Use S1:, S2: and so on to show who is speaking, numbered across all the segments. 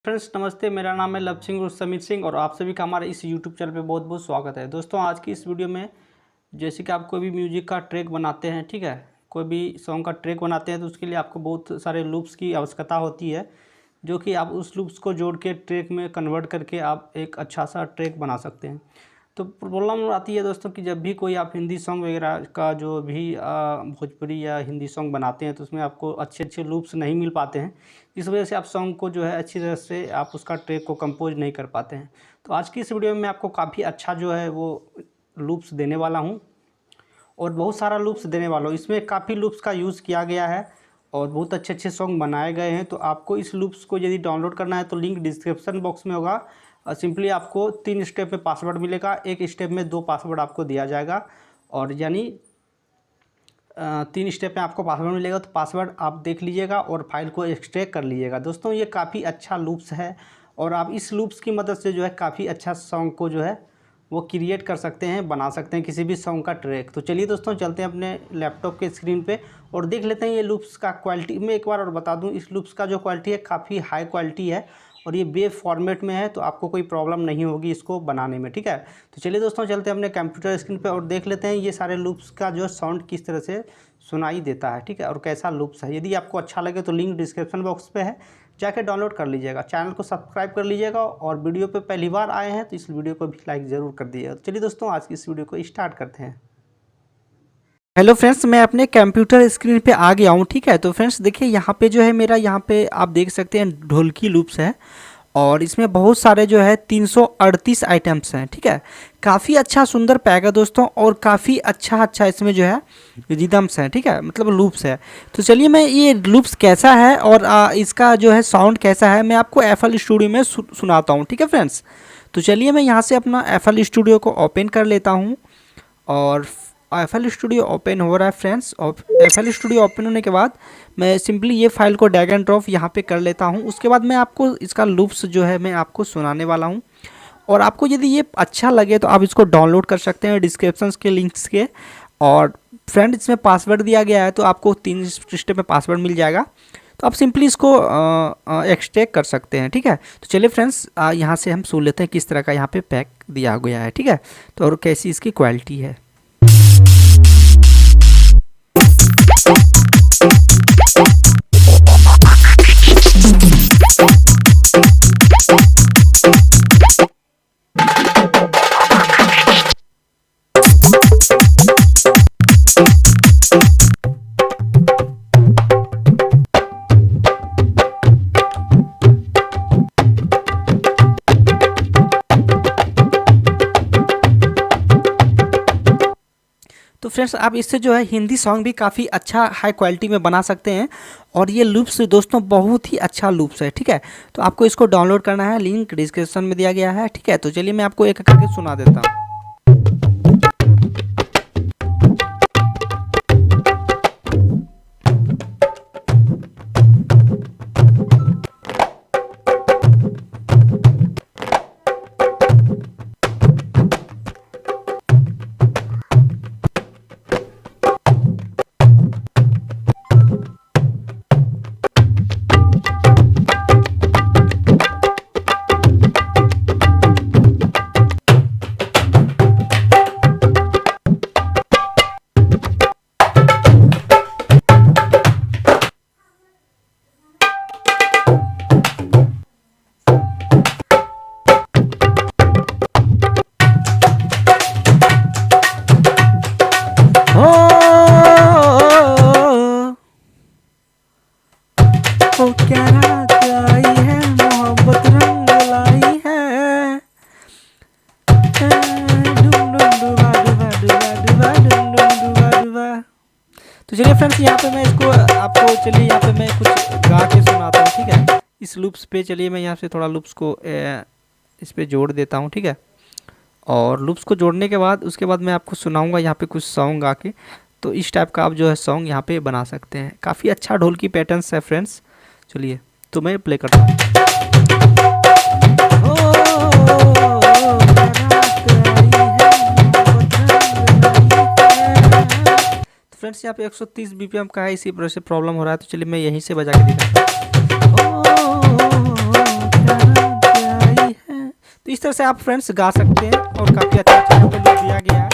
S1: Friends नमस्ते, मेरा नाम है लव सिंह उर्फ समीर सिंह और आप सभी का हमारे इस यूट्यूब चैनल पे बहुत बहुत स्वागत है। दोस्तों आज की इस वीडियो में जैसे कि आप कोई भी म्यूजिक का ट्रैक बनाते हैं, ठीक है, कोई भी सॉन्ग का ट्रैक बनाते हैं तो उसके लिए आपको बहुत सारे लूप्स की आवश्यकता होती है, जो कि आप उस लूप्स को जोड़ के ट्रैक में कन्वर्ट करके आप एक अच्छा सा ट्रैक बना सकते हैं। तो प्रॉब्लम आती है दोस्तों कि जब भी कोई आप हिंदी सॉन्ग वगैरह का जो भी भोजपुरी या हिंदी सॉन्ग बनाते हैं तो उसमें आपको अच्छे अच्छे लूप्स नहीं मिल पाते हैं। इस वजह से आप सॉन्ग को जो है अच्छी तरह से आप उसका ट्रैक को कंपोज नहीं कर पाते हैं। तो आज की इस वीडियो में मैं आपको काफ़ी अच्छा जो है वो लूप्स देने वाला हूँ और बहुत सारा लूप्स देने वाला हूँ। इसमें काफ़ी लूप्स का यूज़ किया गया है और बहुत अच्छे अच्छे सॉन्ग बनाए गए हैं। तो आपको इस लूप्स को यदि डाउनलोड करना है तो लिंक डिस्क्रिप्शन बॉक्स में होगा। सिंपली आपको 3 स्टेप में पासवर्ड मिलेगा, एक स्टेप में 2 पासवर्ड आपको दिया जाएगा और यानी 3 स्टेप में आपको पासवर्ड मिलेगा। तो पासवर्ड आप देख लीजिएगा और फाइल को एक्सट्रैक्ट कर लीजिएगा। दोस्तों ये काफ़ी अच्छा लूप्स है और आप इस लूप्स की मदद से जो है काफ़ी अच्छा सॉन्ग को जो है वो क्रिएट कर सकते हैं, बना सकते हैं किसी भी सॉन्ग का ट्रैक। तो चलिए दोस्तों चलते हैं अपने लैपटॉप के स्क्रीन पे और देख लेते हैं ये लूप्स का क्वालिटी। मैं एक बार और बता दूं, इस लूप्स का जो क्वालिटी है काफ़ी हाई क्वालिटी है और ये वेब फॉर्मेट में है, तो आपको कोई प्रॉब्लम नहीं होगी इसको बनाने में, ठीक है। तो चलिए दोस्तों चलते हैं अपने कंप्यूटर स्क्रीन पे और देख लेते हैं ये सारे लूप्स का जो साउंड किस तरह से सुनाई देता है, ठीक है, और कैसा लूप्स है। यदि आपको अच्छा लगे तो लिंक डिस्क्रिप्शन बॉक्स पे है, जाके डाउनलोड कर लीजिएगा। चैनल को सब्सक्राइब कर लीजिएगा और वीडियो पे पहली बार आए हैं तो इस वीडियो को भी लाइक ज़रूर कर दीजिएगा। तो चलिए दोस्तों आज की इस वीडियो को स्टार्ट करते हैं। हेलो फ्रेंड्स, मैं अपने कंप्यूटर स्क्रीन पे आ गया हूँ, ठीक है। तो फ्रेंड्स देखिए यहाँ पे जो है मेरा यहाँ पे आप देख सकते हैं ढोलकी लूप्स है और इसमें बहुत सारे जो है 338 आइटम्स हैं, ठीक है। काफ़ी अच्छा सुंदर पैक है दोस्तों और काफ़ी अच्छा इसमें जो है रिदम्स हैं, ठीक है, मतलब लूप्स है। तो चलिए मैं ये लूप्स कैसा है और इसका जो है साउंड कैसा है मैं आपको FL स्टूडियो में सुनाता हूँ, ठीक है फ्रेंड्स। तो चलिए मैं यहाँ से अपना FL स्टूडियो को ओपन कर लेता हूँ और FL स्टूडियो ओपन हो रहा है फ्रेंड्स। और FL स्टूडियो ओपन होने के बाद मैं सिंपली ये फाइल को ड्रैग एंड ड्रॉप यहाँ पे कर लेता हूँ। उसके बाद मैं आपको इसका लूप्स जो है मैं आपको सुनाने वाला हूँ और आपको यदि ये अच्छा लगे तो आप इसको डाउनलोड कर सकते हैं डिस्क्रिप्शन के लिंक्स के। और फ्रेंड इसमें पासवर्ड दिया गया है तो आपको 3 स्टेप में पासवर्ड मिल जाएगा, तो आप सिंपली इसको एक्सट्रैक्ट कर सकते हैं, ठीक है। तो चलिए फ्रेंड्स यहाँ से हम सुन लेते हैं किस तरह का यहाँ पे पैक दिया गया है, ठीक है, तो और कैसी इसकी क्वालिटी है। तो फ्रेंड्स आप इससे जो है हिंदी सॉन्ग भी काफ़ी अच्छा हाई क्वालिटी में बना सकते हैं और ये लूप्स दोस्तों बहुत ही अच्छा लूप्स है, ठीक है। तो आपको इसको डाउनलोड करना है, लिंक डिस्क्रिप्शन में दिया गया है, ठीक है। तो चलिए मैं आपको एक करके सुना देता हूँ। क्या रात आई है मोहब्बत रंग लाई है। तो चलिए फ्रेंड्स यहाँ पे मैं इसको आपको चलिए यहाँ पे मैं कुछ गा के सुनाता हूँ, ठीक है। इस लूप्स पे चलिए मैं यहाँ से थोड़ा लूप्स को इस पे जोड़ देता हूँ, ठीक है। और लूप्स को जोड़ने के बाद उसके बाद मैं आपको सुनाऊंगा यहाँ पे कुछ सॉन्ग गा के। तो इस टाइप का आप जो है सॉन्ग यहाँ पे बना सकते हैं। काफ़ी अच्छा ढोल की पैटर्न्स है फ्रेंड्स। चलिए तो मैं प्ले करता हूँ। फ्रेंड्स यहाँ पे 130 BPM का है, इसी वजह से प्रॉब्लम हो रहा है। तो चलिए मैं यहीं से बजा के दिखाता हूँ। इस तरह से आप फ्रेंड्स गा सकते हैं और काफ़ी अच्छा यहाँ पे लुक दिया गया है।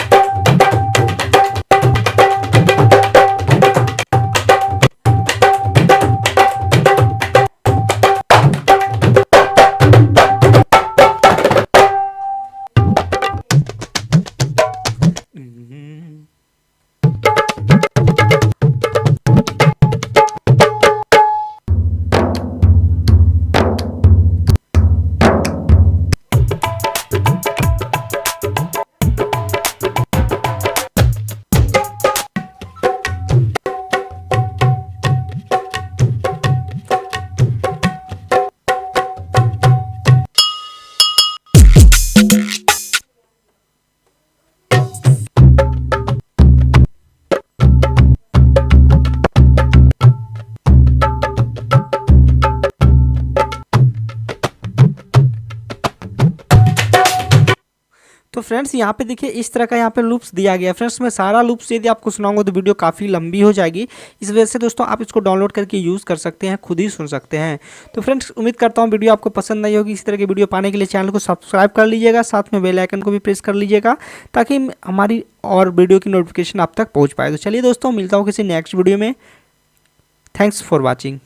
S1: तो फ्रेंड्स यहाँ पे देखिए इस तरह का यहाँ पे लूप्स दिया गया है। फ्रेंड्स मैं सारा लूप्स यदि आपको सुनाऊंगा तो वीडियो काफ़ी लंबी हो जाएगी, इस वजह से दोस्तों आप इसको डाउनलोड करके यूज़ कर सकते हैं, खुद ही सुन सकते हैं। तो फ्रेंड्स उम्मीद करता हूँ वीडियो आपको पसंद नहीं होगी। इस तरह की वीडियो पाने के लिए चैनल को सब्सक्राइब कर लीजिएगा, साथ में बेल आइकन को भी प्रेस कर लीजिएगा ताकि हमारी और वीडियो की नोटिफिकेशन आप तक पहुँच पाए। तो चलिए दोस्तों मिलता हूँ किसी नेक्स्ट वीडियो में। Thanks for watching.